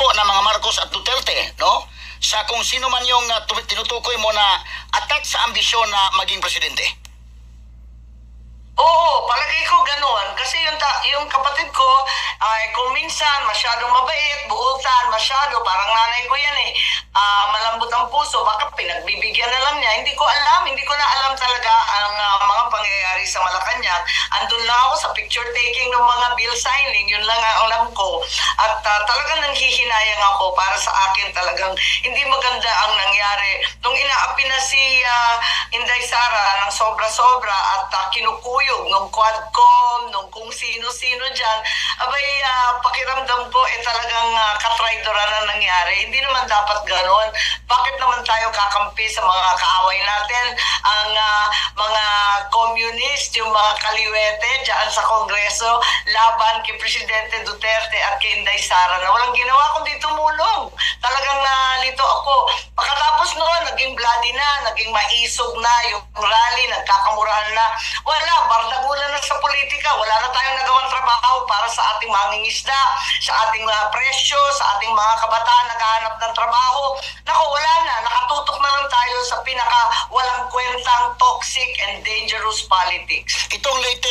grupo ng mga Marcos at Duterte, no? Sa kung sino man yung tinutukoy mo na atat sa ambisyon na maging presidente. Oo, palagay ko ganoon. Kasi yung kapatid ko, ay kung minsan masyadong mabait, buutan, masyado, parang nanay ko yan eh. Malambot ang puso, baka pinagbibigyan na lang niya. Hindi ko na alam talaga ang mga pangyayari sa Malacanang. Andun lang ako sa picture taking ng mga bill signing, yun lang ang alam ko. At talagang nanghihinayang ako para sa akin talagang hindi maganda ang nangyari. Nung inaapi na si Inday Sara ng sobra-sobra at kinukuyog nung Quadcom, nung kung sino-sino dyan, abay pakiramdam ko talagang katraidoran na nangyari. Hindi naman dapat ganon. Bakit naman tayo kakampi sa mga kaaway natin? Ang mga communist, yung mga kaliwete dyan sa Kongreso, laban kay Presidente Duterte at kay Inday Sara na walang ginawa kundi tumulong. Talagang nalito ako. Pagkatapos noon, naging bloody na, naging maisog na yung rally, nagkakamurahan na. Wala, bardagulan na sa politika. Wala na tayong nagawang trabaho para sa ating mangingisda, sa ating presyo, sa ating mga kabataan naghahanap ng trabaho. Naku, wala na. Nakatutok na lang tayo sa pinaka walang kwentang toxic and dangerous politics. Itong latest